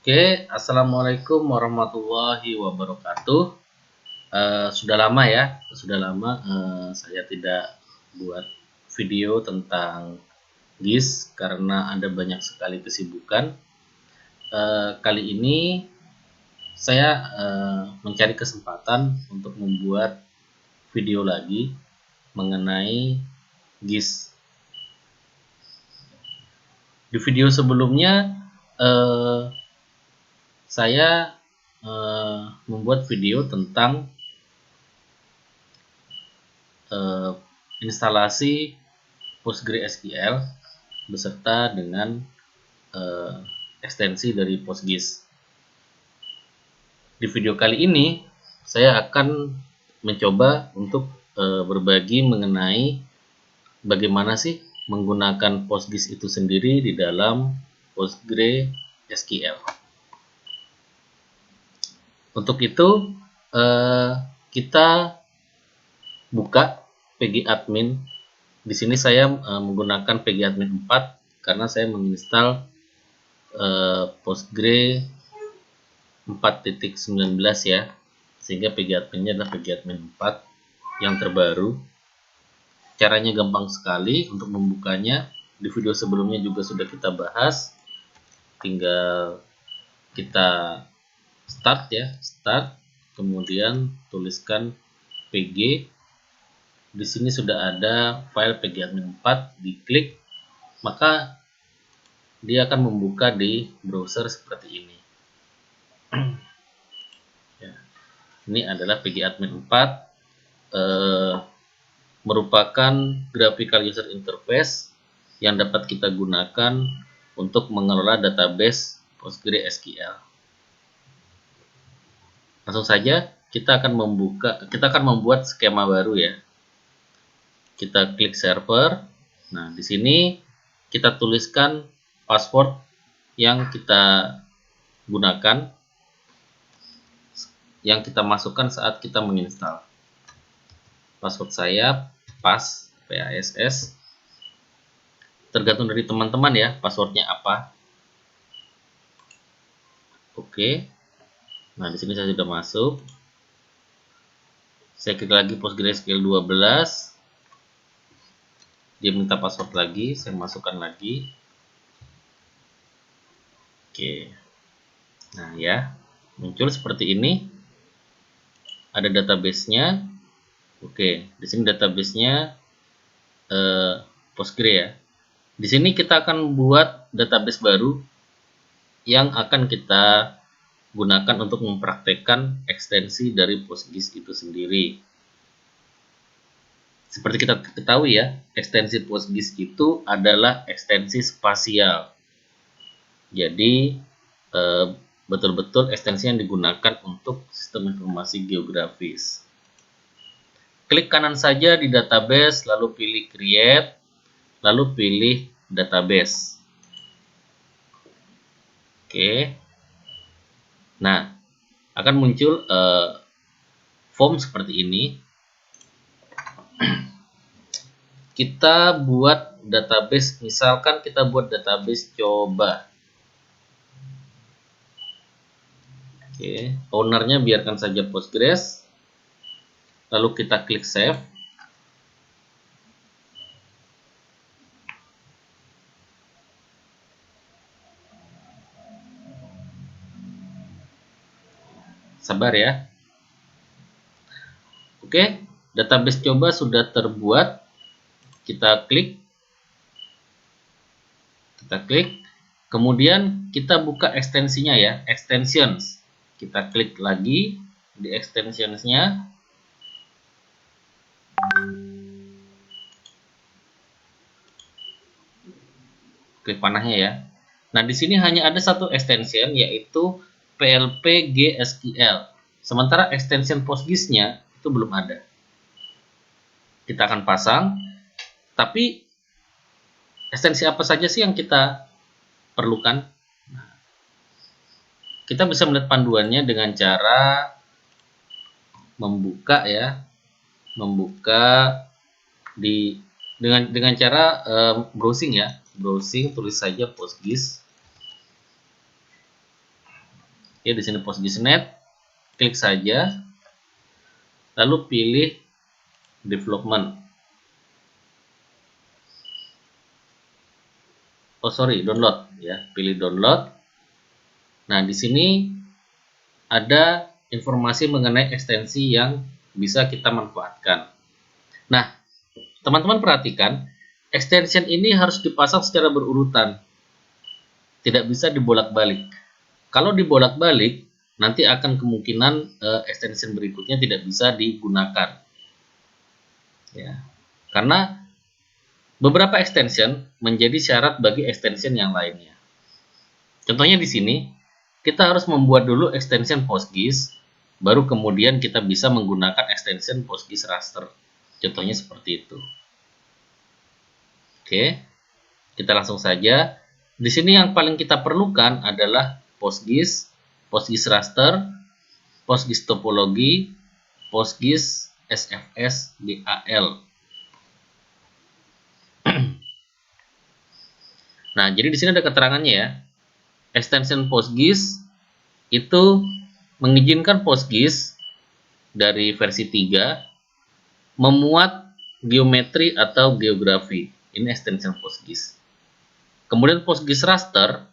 Oke, assalamualaikum warahmatullahi wabarakatuh. Sudah lama ya, saya tidak buat video tentang GIS karena ada banyak sekali kesibukan. Kali ini saya mencari kesempatan untuk membuat video lagi mengenai GIS. Di video sebelumnya saya membuat video tentang instalasi PostgreSQL beserta dengan ekstensi dari PostGIS. Di video kali ini saya akan mencoba untuk berbagi mengenai bagaimana sih menggunakan PostGIS itu sendiri di dalam PostgreSQL. Untuk itu kita buka pgadmin. Di sini saya menggunakan pgadmin 4 karena saya menginstal Postgre 4.19 ya, sehingga pgadminnya adalah pgadmin 4 yang terbaru. Caranya gampang sekali untuk membukanya. Di video sebelumnya juga sudah kita bahas. Tinggal kita start ya, kemudian tuliskan pg. Di sini sudah ada file pgadmin 4, diklik maka dia akan membuka di browser seperti ini. Ya, ini adalah pgadmin 4, merupakan graphical user interface yang dapat kita gunakan untuk mengelola database PostgreSQL. Langsung saja kita akan membuat skema baru ya. Kita klik server. Nah, di sini kita tuliskan password yang kita gunakan, yang kita masukkan saat kita menginstal. Password saya PASS. Tergantung dari teman-teman ya, passwordnya apa. Oke. Nah, di sini saya sudah masuk. Saya klik lagi PostgreSQL 12. Dia minta password lagi, saya masukkan lagi. Oke. Nah, ya. Muncul seperti ini. Ada database-nya. Oke, di sini database-nya Postgre ya. Di sini kita akan buat database baru yang akan kita gunakan untuk mempraktekkan ekstensi dari PostGIS itu sendiri. Seperti kita ketahui ya, ekstensi PostGIS itu adalah ekstensi spasial. Jadi betul-betul ekstensi yang digunakan untuk sistem informasi geografis. Klik kanan saja di database, lalu pilih create, lalu pilih database. Oke. Nah, akan muncul form seperti ini. Kita buat database, misalkan kita buat database coba. Oke, ownernya biarkan saja Postgres. Lalu kita klik save. Sabar ya. Oke, database coba sudah terbuat. Kita klik. Kemudian kita buka ekstensinya ya, extensions. Kita klik lagi di extensionsnya. Klik panahnya ya. Nah, di sini hanya ada satu extension, yaitu PLP GSQL. Sementara extension PostGIS-nya itu belum ada. Kita akan pasang, tapi ekstensi apa saja sih yang kita perlukan? Nah, kita bisa melihat panduannya dengan cara membuka ya, dengan cara browsing ya. Browsing, tulis saja PostGIS. Oke, di sini PostGIS.net, klik saja, lalu pilih development. Download ya, pilih download. Nah, di sini ada informasi mengenai ekstensi yang bisa kita manfaatkan. Nah, teman-teman perhatikan, extension ini harus dipasang secara berurutan. Tidak bisa dibolak-balik. Kalau dibolak-balik, nanti akan kemungkinan extension berikutnya tidak bisa digunakan. Ya. Karena beberapa extension menjadi syarat bagi extension yang lainnya. Contohnya di sini, kita harus membuat dulu extension PostGIS, baru kemudian kita bisa menggunakan extension PostGIS raster. Contohnya seperti itu. Oke, kita langsung saja. Di sini yang paling kita perlukan adalah PostGIS, PostGIS raster, PostGIS topologi, PostGIS SFS DAL. Nah, jadi di sini ada keterangannya ya. Extension PostGIS itu mengizinkan PostGIS dari versi 3 memuat geometri atau geografi. Ini extension PostGIS. Kemudian PostGIS raster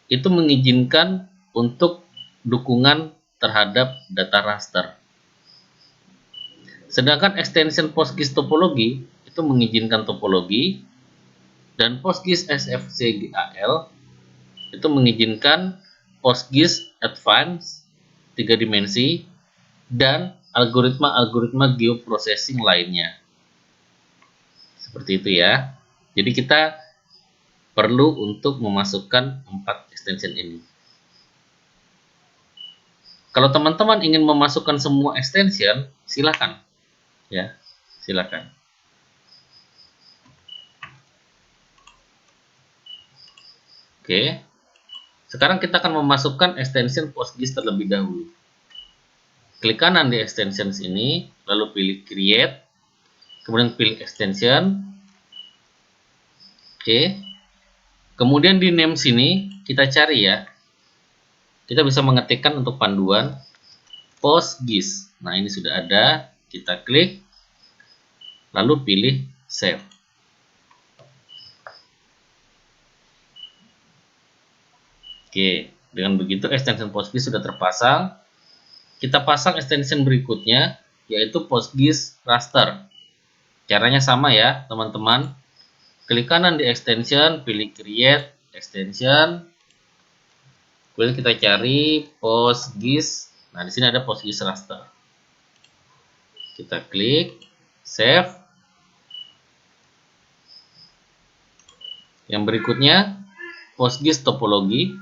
itu mengizinkan untuk dukungan terhadap data raster. Sedangkan extension PostGIS topologi itu mengizinkan topologi, dan PostGIS SFC DAL itu mengizinkan PostGIS Advanced 3 dimensi dan algoritma-algoritma geoprocessing lainnya. Seperti itu ya. Jadi kita perlu untuk memasukkan 4 extension ini. Kalau teman-teman ingin memasukkan semua extension, silakan. Ya, silakan. Oke. Sekarang kita akan memasukkan extension PostGIS terlebih dahulu. Klik kanan di extensions ini, lalu pilih create, kemudian pilih extension. Oke. Kemudian di name sini kita cari ya. Kita bisa mengetikkan untuk panduan PostGIS. Nah, ini sudah ada. Kita klik, lalu pilih save. Oke, dengan begitu extension PostGIS sudah terpasang. Kita pasang extension berikutnya, yaitu PostGIS raster. Caranya sama ya, teman-teman. Klik kanan di extension, pilih create extension. Kemudian kita cari PostGIS. Nah, di sini ada PostGIS raster. Kita klik save. Yang berikutnya PostGIS topologi.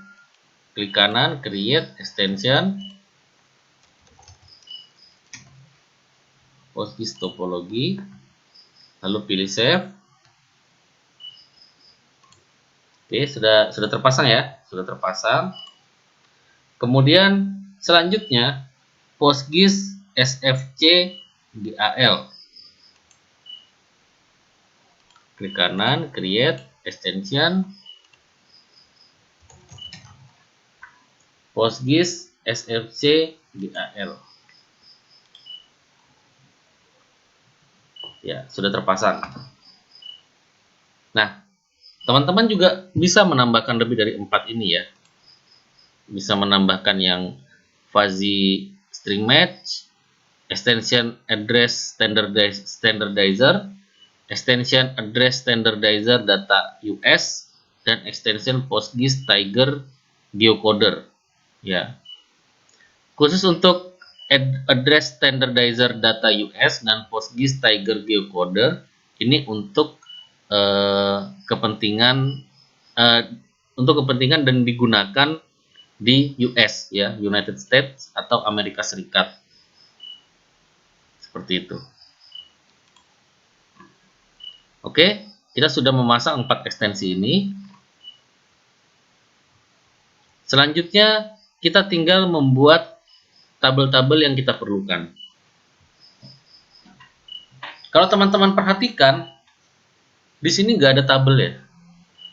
Klik kanan, create extension. PostGIS topologi, lalu pilih save. Oke, sudah terpasang ya, sudah terpasang. Kemudian selanjutnya PostGIS SFC DAL. Klik kanan, create extension. PostGIS SFC DAL. Ya, sudah terpasang. Nah, teman-teman juga bisa menambahkan lebih dari 4 ini ya. Bisa menambahkan yang fuzzy string match, extension address standardizer, extension address standardizer data US, dan extension PostGIS Tiger geocoder. Ya. Khusus untuk address standardizer data US dan PostGIS Tiger geocoder ini untuk kepentingan dan digunakan di US ya, United States atau Amerika Serikat. Seperti itu. Oke, kita sudah memasang 4 ekstensi ini. Selanjutnya kita tinggal membuat tabel-tabel yang kita perlukan. Kalau teman-teman perhatikan, di sini nggak ada tabel ya.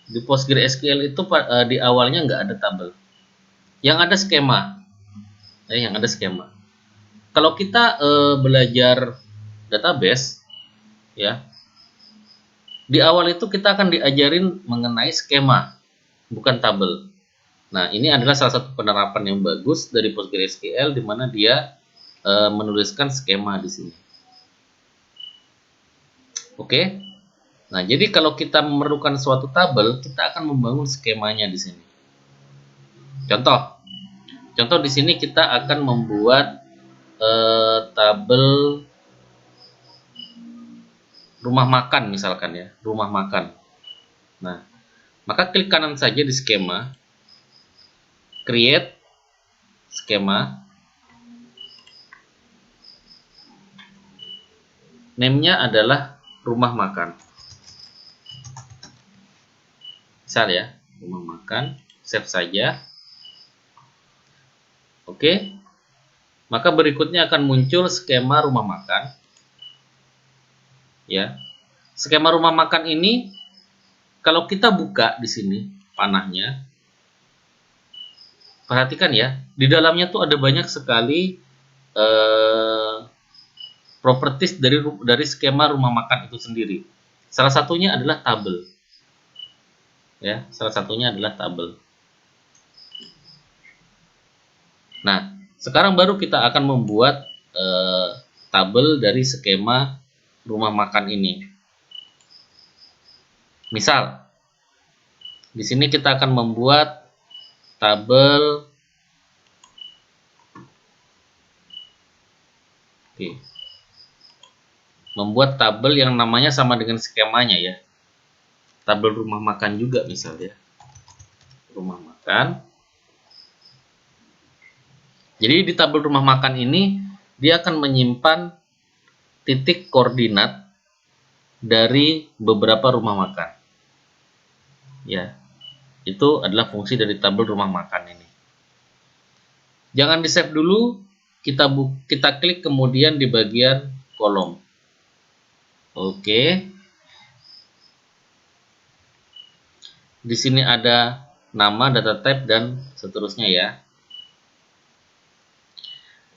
Di PostgreSQL itu di awalnya nggak ada tabel. Yang ada skema. yang ada skema. Kalau kita belajar database, ya, di awal itu kita akan diajarin mengenai skema, bukan tabel. Nah, ini adalah salah satu penerapan yang bagus dari PostgreSQL, di mana dia menuliskan skema di sini. Oke. Nah, jadi kalau kita memerlukan suatu tabel, kita akan membangun skemanya di sini. Contoh di sini kita akan membuat tabel rumah makan misalkan ya, rumah makan. Nah, maka klik kanan saja di skema, create skema, name-nya adalah rumah makan. Misal ya, rumah makan, save saja. Oke. Maka berikutnya akan muncul skema rumah makan. Ya. Skema rumah makan ini kalau kita buka di sini panahnya, perhatikan ya, di dalamnya tuh ada banyak sekali properties dari skema rumah makan itu sendiri. Salah satunya adalah tabel. Ya, salah satunya adalah tabel. Nah, sekarang baru kita akan membuat tabel dari skema rumah makan ini. Misal, di sini kita akan membuat tabel. Oke. Membuat tabel yang namanya sama dengan skemanya ya. Tabel rumah makan juga misalnya. Rumah makan. Jadi di tabel rumah makan ini dia akan menyimpan titik koordinat dari beberapa rumah makan. Ya. Itu adalah fungsi dari tabel rumah makan ini. Jangan di-save dulu, kita klik kemudian di bagian kolom. Oke. Di sini ada nama, data type, dan seterusnya ya.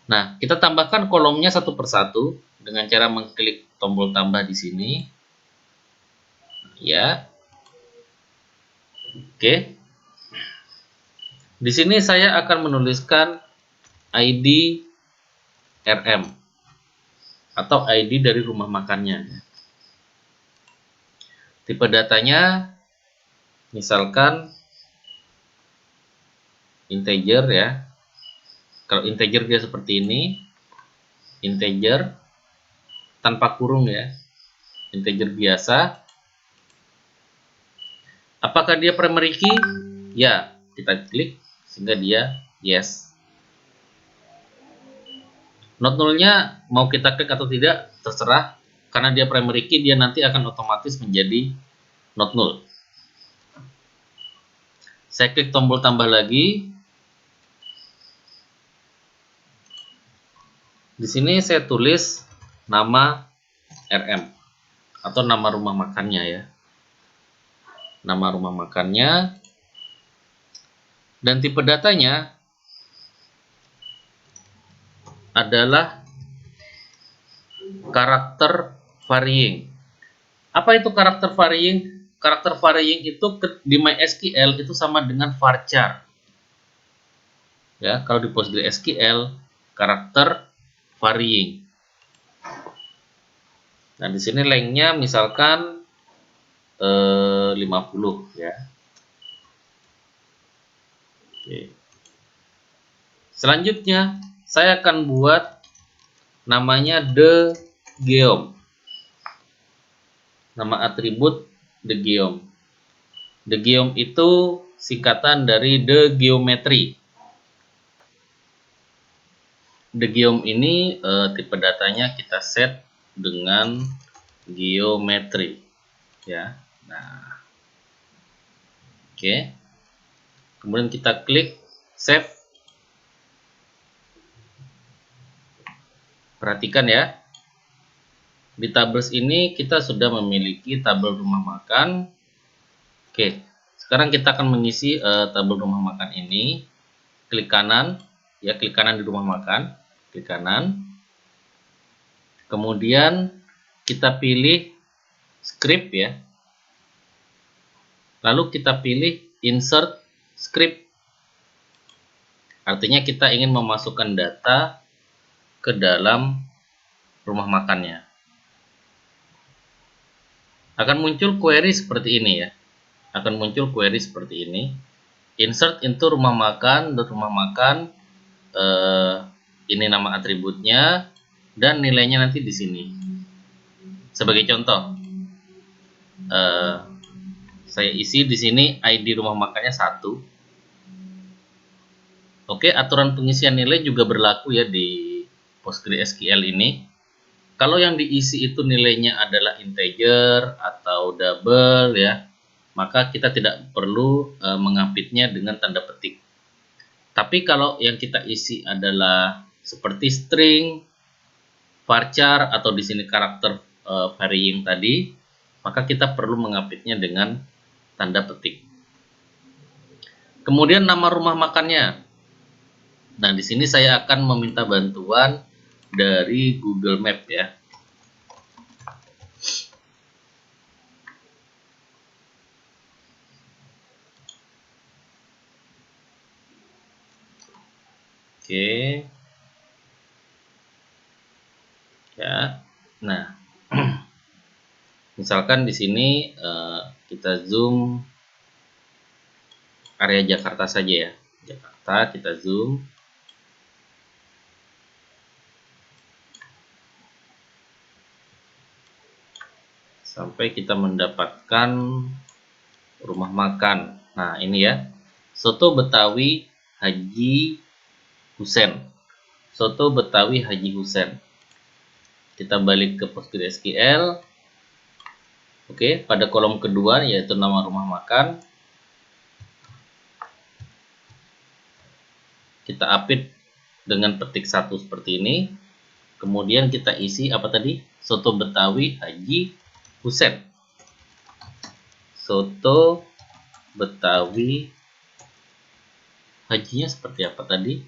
Nah, kita tambahkan kolomnya satu persatu dengan cara mengklik tombol tambah di sini. Ya. Oke. Di sini saya akan menuliskan ID RM atau ID dari rumah makannya. Tipe datanya misalkan integer ya. Kalau integer dia seperti ini, integer tanpa kurung ya, integer biasa. Apakah dia primary key? Ya, kita klik sehingga dia yes. Not null-nya mau kita klik atau tidak terserah, karena dia primary key dia nanti akan otomatis menjadi not null. Saya klik tombol tambah lagi. Di sini saya tulis nama RM atau nama rumah makannya ya. Nama rumah makannya dan tipe datanya adalah karakter varying. Apa itu karakter varying? Karakter varying itu di MySQL itu sama dengan varchar. Ya, kalau di PostgreSQL karakter varying. Nah, di sini lengthnya misalkan 50 ya. Oke. Selanjutnya saya akan buat namanya TheGeom. Nama atribut TheGeom. TheGeom itu singkatan dari The Geometry. TheGeom ini tipe datanya kita set dengan geometri ya. Nah, oke. Kemudian kita klik save. Perhatikan ya. Di tables ini kita sudah memiliki tabel rumah makan. Oke, sekarang kita akan mengisi tabel rumah makan ini. Klik kanan, ya, klik kanan di rumah makan, klik kanan. Kemudian kita pilih script ya. Lalu kita pilih insert script. Artinya kita ingin memasukkan data ke dalam rumah makannya. Akan muncul query seperti ini ya. Akan muncul query seperti ini. Insert into rumah makan, rumah makan. Ini nama atributnya dan nilainya nanti di sini. Sebagai contoh, saya isi di sini ID rumah makannya 1. Oke, aturan pengisian nilai juga berlaku ya di PostgreSQL ini. Kalau yang diisi itu nilainya adalah integer atau double ya, maka kita tidak perlu mengapitnya dengan tanda petik. Tapi kalau yang kita isi adalah seperti string, varchar atau di sini karakter varying tadi, maka kita perlu mengapitnya dengan tanda petik. Kemudian nama rumah makannya. Nah, di sini saya akan meminta bantuan dari Google Map ya. Oke. Ya. Nah, misalkan di sini kita zoom area Jakarta saja ya. Jakarta kita zoom. Sampai kita mendapatkan rumah makan. Nah, ini ya. Soto Betawi Haji Husen. Soto Betawi Haji Husen. Kita balik ke PostgreSQL. Oke, pada kolom kedua yaitu nama rumah makan. Kita update dengan petik 1 seperti ini. Kemudian kita isi apa tadi? Soto Betawi Haji Husen. Soto Betawi, hajinya seperti apa tadi?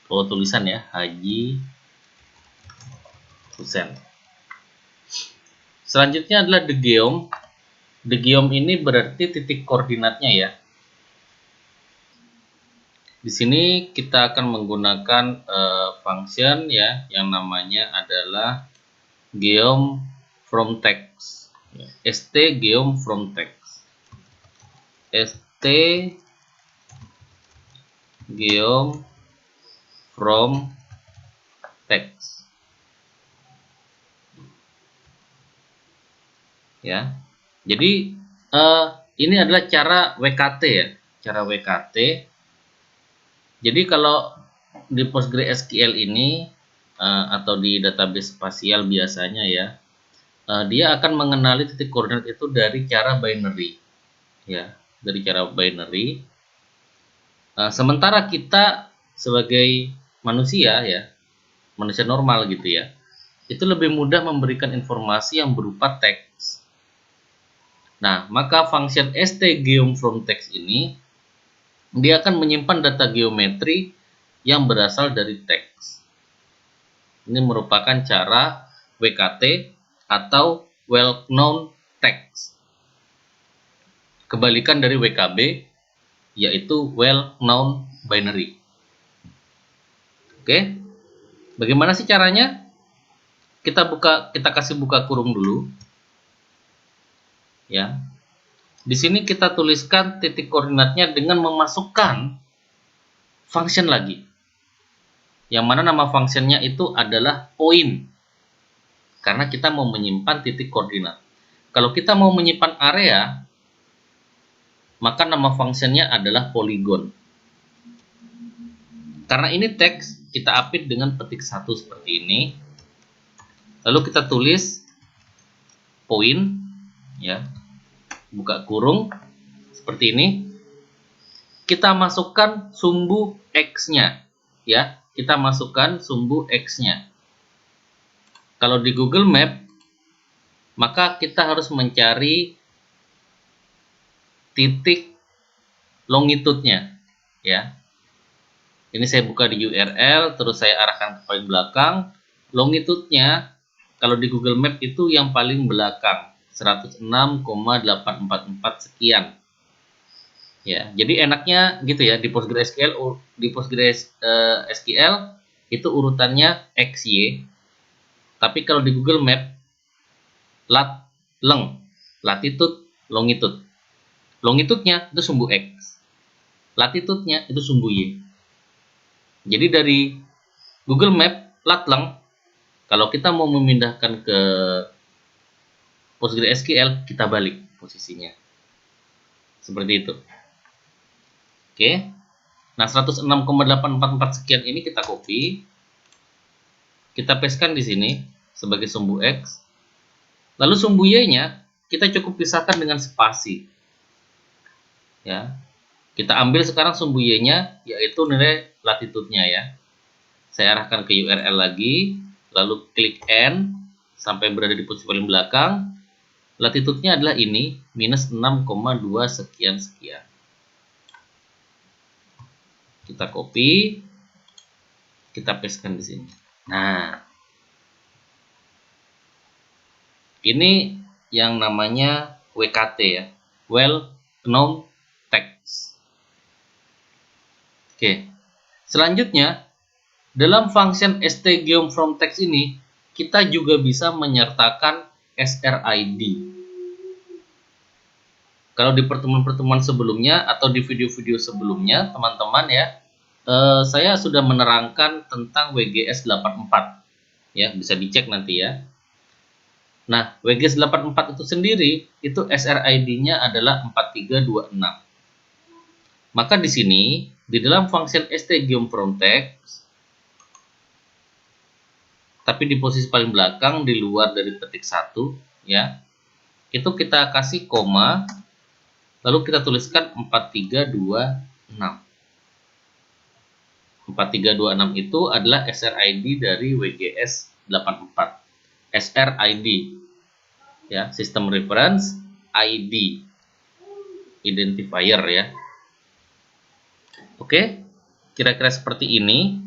Oh, tulisan ya, Haji Husen. Selanjutnya adalah the geom. The geom ini berarti titik koordinatnya ya. Di sini kita akan menggunakan function ya, yang namanya adalah geom from text. St geom from text. St geom from text. Ya. Jadi ini adalah cara WKT ya, cara WKT. Jadi kalau di PostgreSQL ini atau di database spasial biasanya ya, dia akan mengenali titik koordinat itu dari cara binary, ya, dari cara binary. Sementara kita sebagai manusia ya, manusia normal gitu ya, itu lebih mudah memberikan informasi yang berupa teks. Nah, maka function stGeom_from_text ini dia akan menyimpan data geometri yang berasal dari teks. Ini merupakan cara WKT atau well known text. Kebalikan dari WKB yaitu well known binary. Oke. Bagaimana sih caranya? Kita kasih buka kurung dulu. Ya. Di sini kita tuliskan titik koordinatnya dengan memasukkan function lagi. Yang mana nama functionnya itu adalah point. Karena kita mau menyimpan titik koordinat. Kalau kita mau menyimpan area, maka nama functionnya adalah polygon. Karena ini teks, kita update dengan petik 1 seperti ini. Lalu kita tulis point, ya, buka kurung seperti ini. Kita masukkan sumbu x-nya, ya, kita masukkan sumbu x-nya. Kalau di Google Map, maka kita harus mencari titik longitude-nya, ya. Ini saya buka di URL, terus saya arahkan ke paling belakang. Longitude-nya kalau di Google Map itu yang paling belakang, 106,844 sekian. Ya, jadi enaknya gitu ya di PostgreSQL itu urutannya XY. Tapi kalau di Google Map lat leng, latitude, longitude. Longitude-nya itu sumbu X. Latitude-nya itu sumbu Y. Jadi dari Google Map lat leng, kalau kita mau memindahkan ke PostgreSQL, kita balik posisinya. Seperti itu. Oke. Nah, 106,844 sekian ini kita copy. Kita pastekan di sini sebagai sumbu X. Lalu sumbu Y-nya kita cukup pisahkan dengan spasi. Ya. Kita ambil sekarang sumbu Y-nya yaitu nilai latitude-nya ya. Saya arahkan ke URL lagi, lalu klik N sampai berada di posisi paling belakang. Latitude-nya adalah ini, minus 6,2 sekian-sekian. Kita copy, kita pastekan di sini. Nah, ini yang namanya WKT ya, Well Known Text. Oke, selanjutnya dalam function stgeom_from_text ini kita juga bisa menyertakan SRID. Kalau di pertemuan-pertemuan sebelumnya atau di video-video sebelumnya, teman-teman ya, saya sudah menerangkan tentang WGS 84. Ya, bisa dicek nanti ya. Nah, WGS 84 itu sendiri, itu SRID-nya adalah 4326. Maka di sini, di dalam function stgeom_from_text, tapi di posisi paling belakang, di luar dari petik 1, ya, itu kita kasih koma, lalu kita tuliskan 4326. 4326 itu adalah SRID dari WGS 84. SRID ya, System Reference ID identifier ya. Oke, kira-kira seperti ini.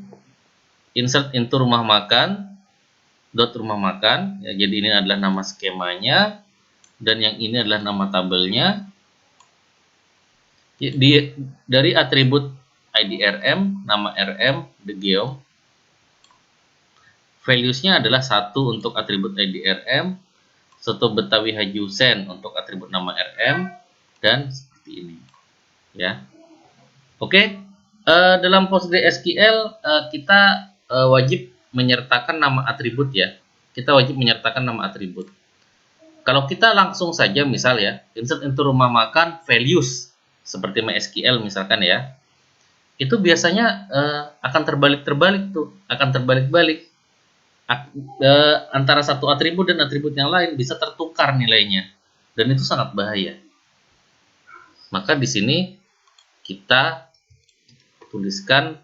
Insert into rumah makan, dot rumah makan ya, jadi ini adalah nama skemanya dan yang ini adalah nama tabelnya. Dari atribut ID RM, nama RM, the geom. Values-nya adalah 1 untuk atribut ID RM, Soto Betawi Haji Husen untuk atribut nama RM, dan seperti ini. Ya, oke. Dalam PostgreSQL kita wajib menyertakan nama atribut ya. Kita wajib menyertakan nama atribut. Kalau kita langsung saja misal ya, insert into rumah makan values seperti MySQL misalkan ya, itu biasanya akan terbalik-terbalik tuh, akan terbalik-balik. Antara satu atribut dan atribut yang lain bisa tertukar nilainya, dan itu sangat bahaya. Maka di sini kita tuliskan,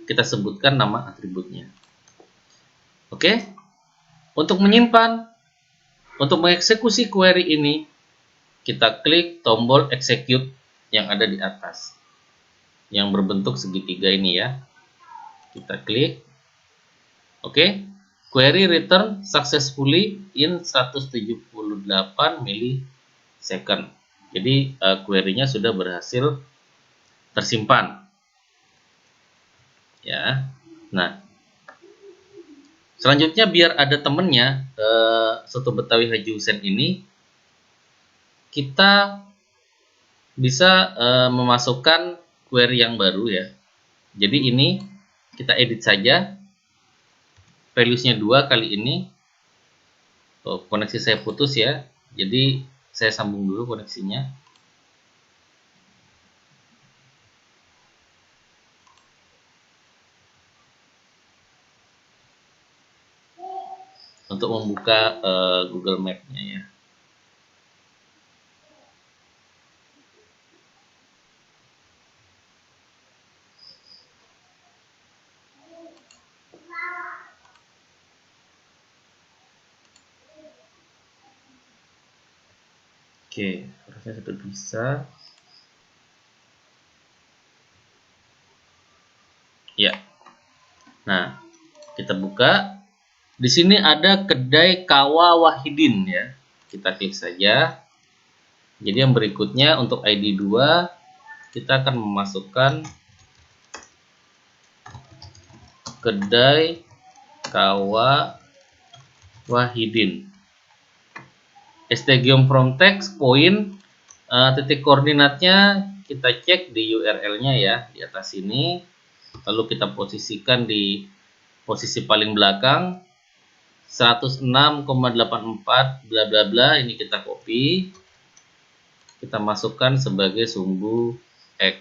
kita sebutkan nama atributnya. Oke, untuk menyimpan, untuk mengeksekusi query ini, kita klik tombol execute yang ada di atas, yang berbentuk segitiga ini ya. Kita klik. Oke, query return successfully in 178 millisecond. Jadi query-nya sudah berhasil tersimpan. Ya. Nah, selanjutnya biar ada temennya, Soto Betawi Haji Husen ini, kita bisa memasukkan query yang baru ya. Jadi ini kita edit saja. Values-nya 2 kali ini. Oh, koneksi saya putus ya. Jadi saya sambung dulu koneksinya. Untuk membuka Google Map-nya ya. Oke, harusnya sudah bisa. Nah, kita buka. Di sini ada kedai Kawa Wahidin ya. Kita klik saja. Jadi yang berikutnya untuk ID 2 kita akan memasukkan kedai Kawa Wahidin. STGOM from text point, titik koordinatnya kita cek di URL-nya ya, di atas sini. Lalu kita posisikan di posisi paling belakang 106,84 bla bla bla. Ini kita copy, kita masukkan sebagai sumbu X.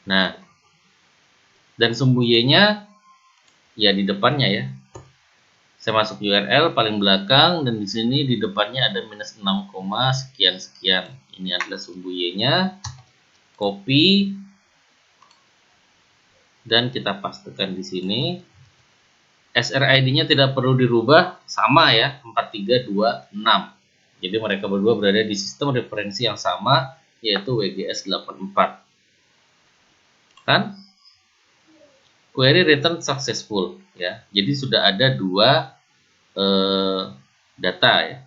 Nah, dan sumbu Y-nya ya di depannya ya. Saya masuk URL paling belakang dan di sini di depannya ada minus 6, sekian sekian. Ini adalah sumbu Y-nya. Copy dan kita pastekan di sini. SRID-nya tidak perlu dirubah, sama ya, 4326. Jadi mereka berdua berada di sistem referensi yang sama, yaitu WGS 84. Kan? Query return successful ya. Jadi sudah ada dua data ya.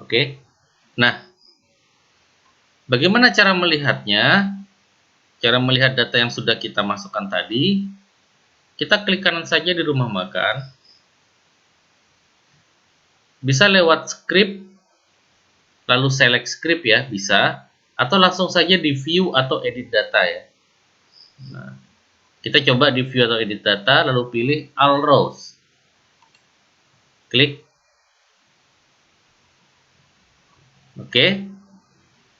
Oke. Nah, bagaimana cara melihatnya? Cara melihat data yang sudah kita masukkan tadi, kita klik kanan saja di rumah makan. Bisa lewat script, lalu select script ya, bisa. Atau langsung saja di view atau edit data ya. Nah, kita coba di view atau edit data, lalu pilih all rows. Klik. Oke.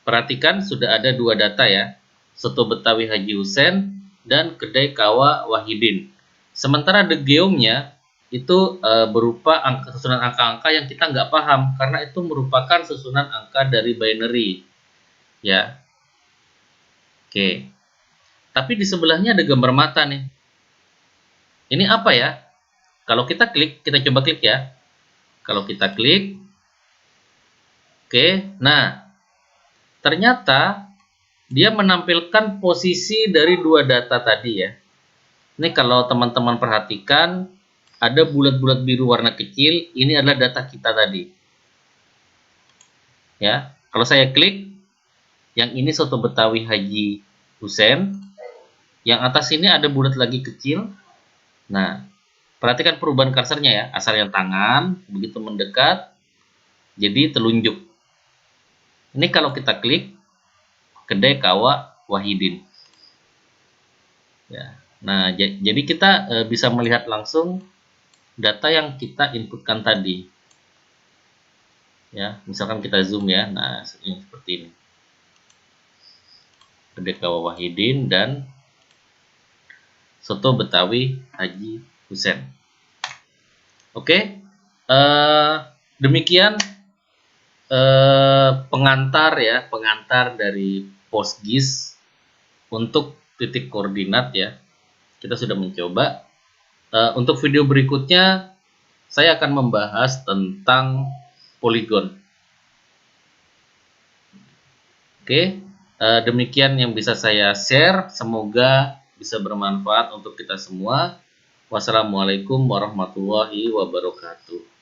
Perhatikan sudah ada dua data ya. Soto Betawi Haji Hussein dan kedai Kawa Wahidin. Sementara the geom-nya itu berupa susunan angka-angka yang kita nggak paham karena itu merupakan susunan angka dari binary ya. Oke. Tapi di sebelahnya ada gambar mata nih. Ini apa ya? Kalau kita klik, kita coba klik ya. Kalau kita klik, oke. Nah, ternyata dia menampilkan posisi dari dua data tadi ya. Ini kalau teman-teman perhatikan, ada bulat-bulat biru warna kecil, ini adalah data kita tadi. Ya, kalau saya klik, yang ini soto Betawi Haji Hussein, yang atas ini ada bulat lagi kecil. Nah, perhatikan perubahan kursornya ya, asalnya tangan, begitu mendekat, jadi telunjuk. Ini kalau kita klik, kedai Kawa Wahidin. Ya. Nah, jadi kita bisa melihat langsung data yang kita inputkan tadi. Ya, misalkan kita zoom ya. Nah, ini seperti ini. Kedai Kawa Wahidin dan soto Betawi Haji Hussein. Oke. Demikian pengantar ya, pengantar dari PostGIS untuk titik koordinat ya. Kita sudah mencoba. Untuk video berikutnya saya akan membahas tentang poligon. Oke, demikian yang bisa saya share. Semoga bisa bermanfaat untuk kita semua. Wassalamualaikum warahmatullahi wabarakatuh.